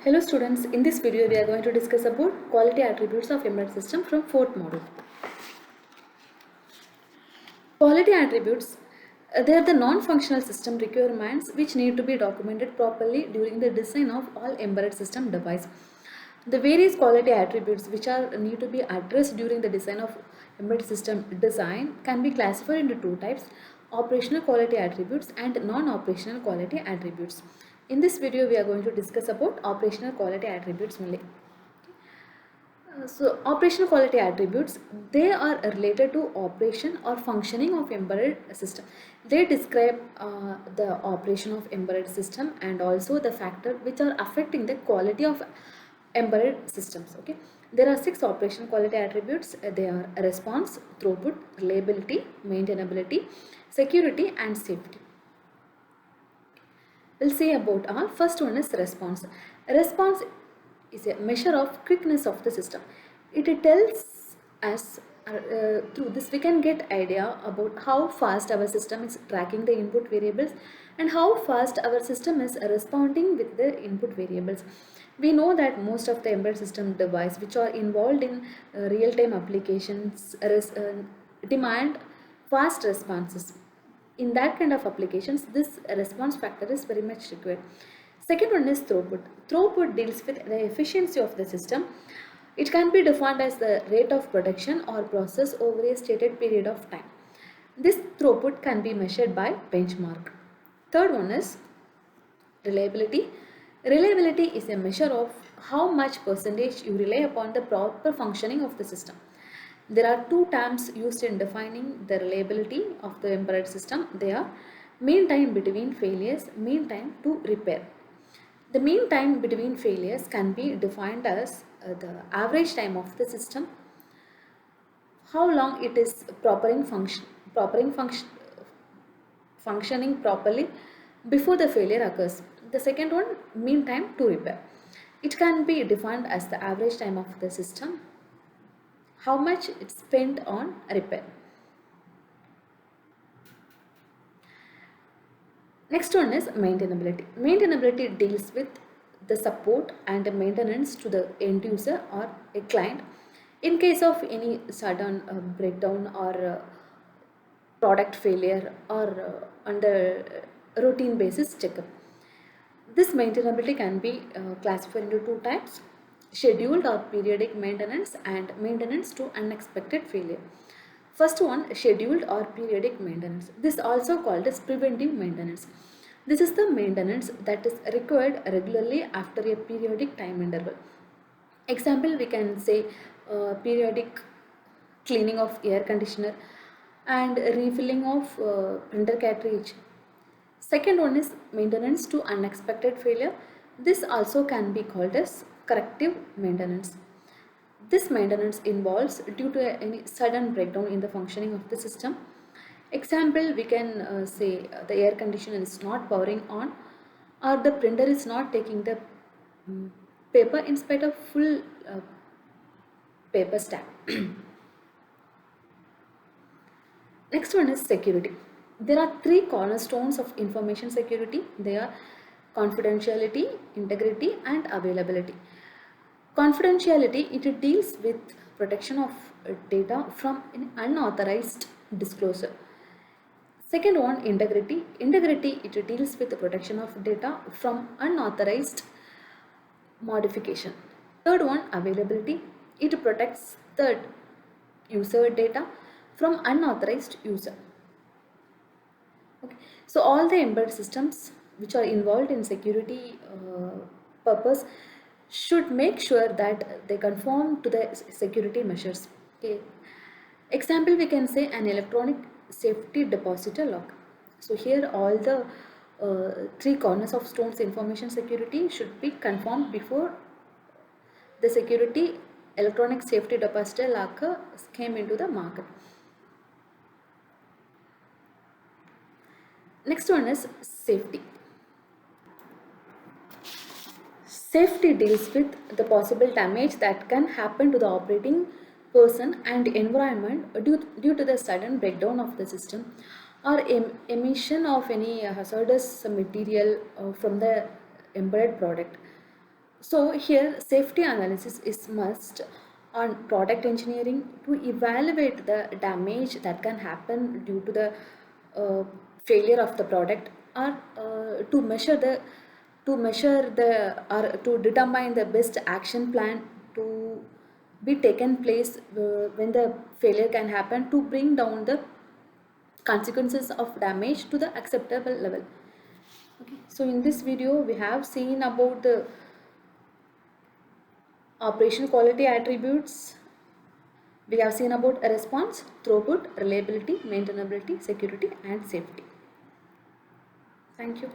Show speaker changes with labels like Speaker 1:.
Speaker 1: Hello students, in this video we are going to discuss about quality attributes of embedded system from 4th module. Quality attributes, they are the non-functional system requirements which need to be documented properly during the design of all embedded system device. The various quality attributes which are need to be addressed during the design of embedded system design can be classified into two types: operational quality attributes and non-operational quality attributes. In this video we are going to discuss about operational quality attributes only. So operational quality attributes, they are related to operation or functioning of embedded system. They describe the operation of embedded system and also the factor which are affecting the quality of embedded systems. Okay, there are 6 operational quality attributes. They are response, throughput, reliability, maintainability, security and safety. We'll see about all. First one is response. Response is a measure of quickness of the system. It tells us through this we can get idea about how fast our system is tracking the input variables and how fast our system is responding with the input variables. We know that most of the embedded system device which are involved in real-time applications demand fast responses. In that kind of applications, this response factor is very much required. Second one is throughput. Throughput deals with the efficiency of the system. It can be defined as the rate of production or process over a stated period of time. This throughput can be measured by benchmark. Third one is reliability. Reliability is a measure of how much percentage you rely upon the proper functioning of the system. There are two terms used in defining the reliability of the embedded system. They are mean time between failures, mean time to repair. The mean time between failures can be defined as the average time of the system, how long it is functioning properly before the failure occurs. The second one, mean time to repair. It can be defined as the average time of the system, how much it's spent on repair. Next one is maintainability. Maintainability deals with the support and maintenance to the end user or a client in case of any sudden breakdown or product failure or under routine basis checkup. This maintainability can be classified into two types: scheduled or periodic maintenance and maintenance to unexpected failure. First one, scheduled or periodic maintenance. This also called as preventive maintenance. This is the maintenance that is required regularly after a periodic time interval. Example, we can say periodic cleaning of air conditioner and refilling of printer cartridge. Second one is maintenance to unexpected failure. This also can be called as corrective maintenance. This maintenance involves due to any sudden breakdown in the functioning of the system. Example, we can say the air conditioner is not powering on, or the printer is not taking the paper in spite of full paper stack. Next one is security. There are 3 cornerstones of information security. They are confidentiality, integrity and availability. Confidentiality, it deals with protection of data from an unauthorized disclosure. Second one, integrity. Integrity, it deals with the protection of data from unauthorized modification. Third one, availability. It protects the user data from unauthorized user. Okay. So all the embedded systems which are involved in security purpose should make sure that they conform to the security measures. Okay. Example, we can say an electronic safety depositor lock. So here all the 3 corners of stones information security should be conformed before the security electronic safety depositor locker came into the market. Next one is safety. Safety deals with the possible damage that can happen to the operating person and environment due to the sudden breakdown of the system or emission of any hazardous material from the embedded product. So here safety analysis is must on product engineering to evaluate the damage that can happen due to the uh, failure of the product, or or to determine the best action plan to be taken place when the failure can happen, to bring down the consequences of damage to the acceptable level. Okay, so in this video we have seen about the operation quality attributes. We have seen about a response, throughput, reliability, maintainability, security and safety. Thank you.